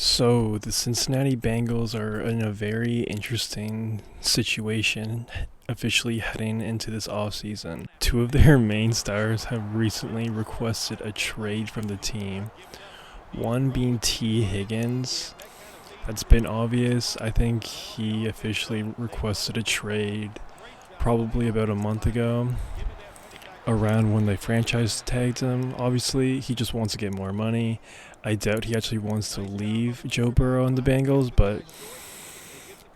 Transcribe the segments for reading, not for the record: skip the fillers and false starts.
So the Cincinnati Bengals are in a very interesting situation officially heading into this offseason. Two of their main stars have recently requested a trade from the team. One being T. Higgins. That's been obvious. I think he officially requested a trade probably about a month ago, around when they franchise tagged him. Obviously, he just wants to get more money. I doubt he actually wants to leave Joe Burrow and the Bengals, but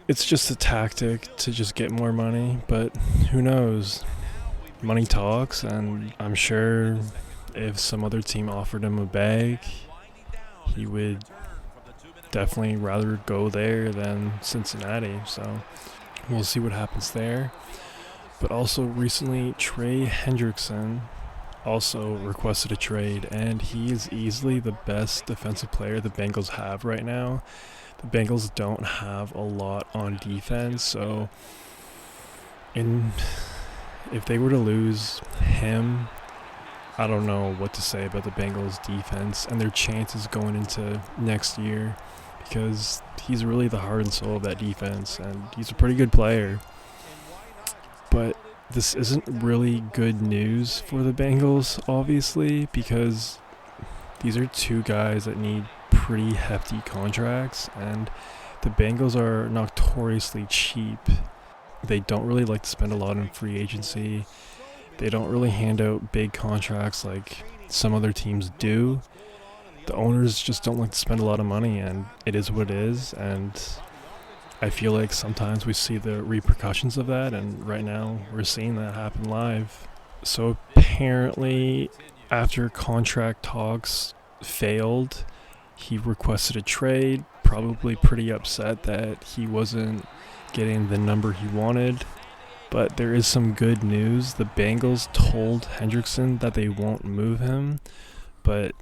it's just a tactic to just get more money. But who knows? Money talks, and I'm sure if some other team offered him a bag, he would definitely rather go there than Cincinnati. So we'll see what happens there. But also recently, Trey Hendrickson also requested a trade, and he is easily the best defensive player the Bengals have right now. The Bengals don't have a lot on defense, so if they were to lose him, I don't know what to say about the Bengals defense and their chances going into next year, because he's really the heart and soul of that defense, and he's a pretty good player. But this isn't really good news for the Bengals, obviously, because these are two guys that need pretty hefty contracts, and the Bengals are notoriously cheap. They don't really like to spend a lot in free agency. They don't really hand out big contracts like some other teams do. The owners just don't like to spend a lot of money, and it is what it is, and I feel like sometimes we see the repercussions of that, and right now we're seeing that happen live. So apparently, after contract talks failed, he requested a trade, probably pretty upset that he wasn't getting the number he wanted. But there is some good news. The Bengals told Hendrickson that they won't move him, but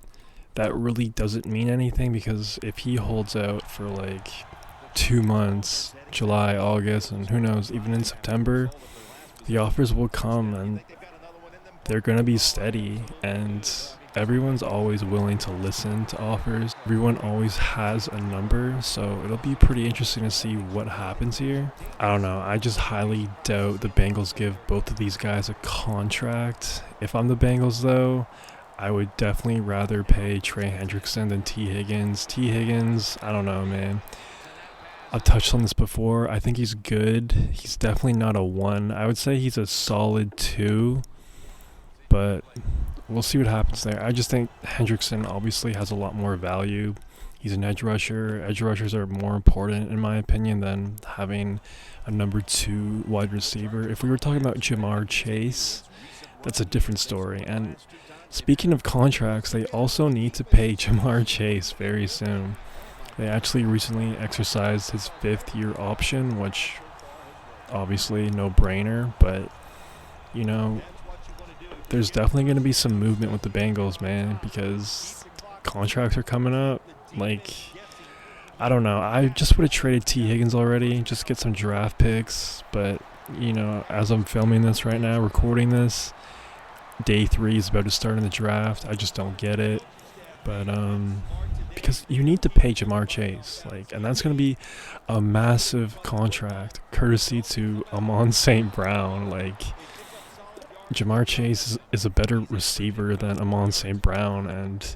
that really doesn't mean anything, because if he holds out for like 2 months, July, August, and who knows, even in September, the offers will come and they're going to be steady, and everyone's always willing to listen to offers. Everyone always has a number, so it'll be pretty interesting to see what happens here. I don't know, I just highly doubt the Bengals give both of these guys a contract. If I'm the Bengals though, I would definitely rather pay Trey Hendrickson than T. Higgins. T. Higgins, I don't know, man. I've touched on this before. I think he's good. He's definitely not a 1. I would say he's a solid 2, but we'll see what happens there. I just think Hendrickson obviously has a lot more value. He's an edge rusher. Edge rushers are more important, in my opinion, than having a number 2 wide receiver. If we were talking about Jamar Chase, that's a different story. And speaking of contracts, they also need to pay Jamar Chase very soon. They actually recently exercised his 5th-year option, which obviously no-brainer, but, you know, there's definitely going to be some movement with the Bengals, man, because contracts are coming up. Like, I don't know. I just would have traded T. Higgins already, just get some draft picks, but, you know, as I'm filming this right now, recording this, day 3 is about to start in the draft. I just don't get it, but, because you need to pay Jamar Chase, and that's going to be a massive contract, courtesy to Amon St. Brown. Jamar Chase is a better receiver than Amon St. Brown, and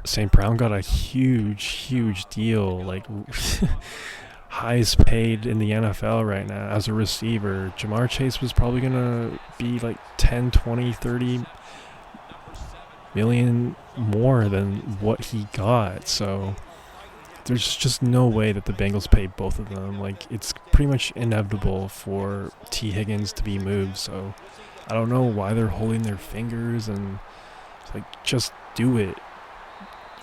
St. Brown got a huge deal, highest paid in the NFL right now as a receiver. Jamar Chase was probably going to be 10, 20, 30 million more than what he got, so there's just no way that the Bengals pay both of them. It's pretty much inevitable for T. Higgins to be moved, so I don't know why they're holding their fingers, and just do it.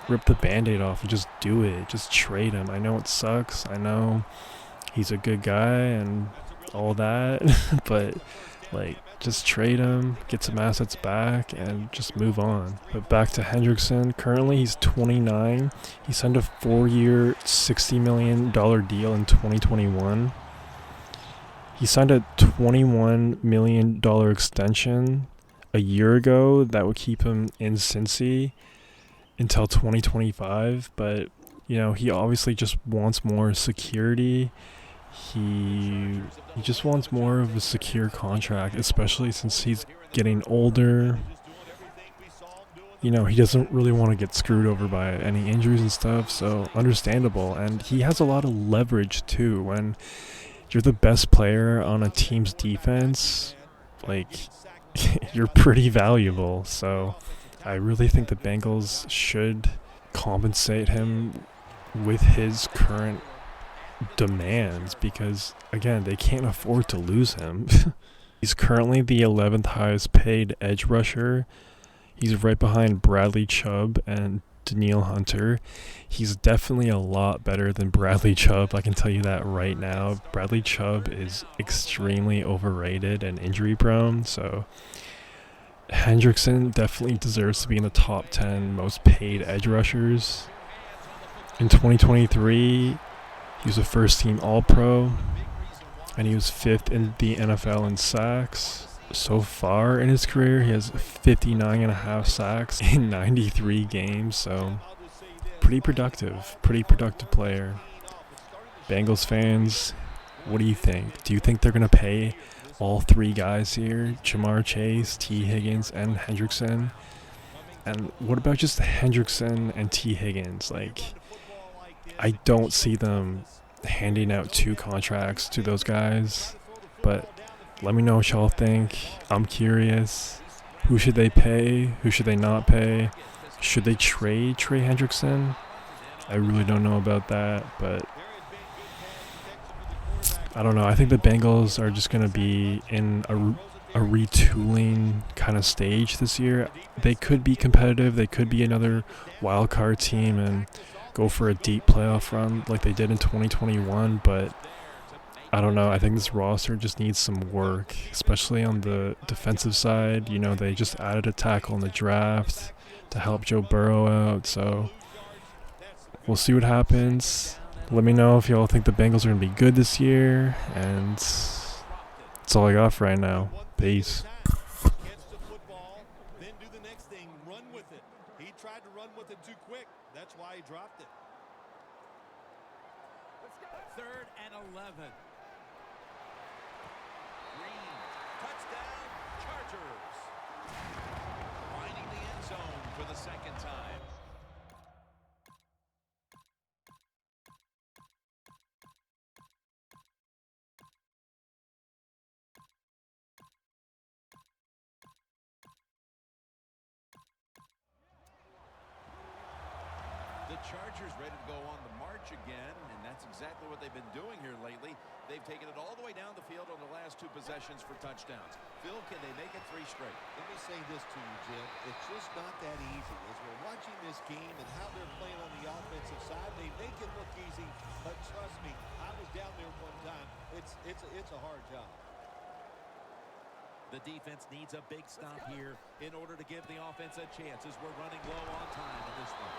Rip the Band-Aid off and just do it. Just trade him. I know it sucks. I know he's a good guy and all that, but just trade him, get some assets back, and just move on. But back to Hendrickson. Currently, he's 29. He signed a 4-year, $60 million deal in 2021. He signed a $21 million extension a year ago that would keep him in Cincy until 2025. But You know, he obviously just wants more security. He just wants more of a secure contract, especially since he's getting older. You know, he doesn't really want to get screwed over by any injuries and stuff, so understandable. And he has a lot of leverage too. When you're the best player on a team's defense, like, you're pretty valuable. So I really think the Bengals should compensate him with his current demands because, again, they can't afford to lose him. He's currently the 11th highest paid edge rusher. He's right behind Bradley Chubb and Danielle Hunter. He's definitely a lot better than Bradley Chubb, I can tell you that right now. Bradley Chubb is extremely overrated and injury prone, so Hendrickson definitely deserves to be in the top 10 most paid edge rushers. In 2023, he was a first-team All-Pro, and he was 5th in the NFL in sacks. So far in his career, he has 59.5 sacks in 93 games, so pretty productive player. Bengals fans, what do you think? Do you think they're going to pay all three guys here, Jamar Chase, T. Higgins, and Hendrickson? And what about just Hendrickson and T. Higgins? Like, I don't see them handing out 2 contracts to those guys, but let me know what y'all think. I'm curious. Who should they pay? Who should they not pay? Should they trade Trey Hendrickson? I really don't know about that, but I don't know. I think the Bengals are just going to be in a retooling kind of stage this year. They could be competitive. They could be another wild card team and go for a deep playoff run like they did in 2021, but I don't know. I think this roster just needs some work, especially on the defensive side. You know, they just added a tackle in the draft to help Joe Burrow out. So we'll see what happens. Let me know if y'all think the Bengals are going to be good this year. And that's all I got for right now. Peace. Third and 11. Touchdown, Chargers. Finding the end zone for the second time. The Chargers ready to go on the march again, and that's exactly what they've been doing here lately. They've taken it all the way down the field on the last 2 possessions for touchdowns. Phil, can they make it 3 straight? Let me say this to you, Jim. It's just not that easy. As we're watching this game and how they're playing on the offensive side, they make it look easy, but trust me, I was down there one time. It's a hard job. The defense needs a big stop here in order to give the offense a chance as we're running low on time in this one.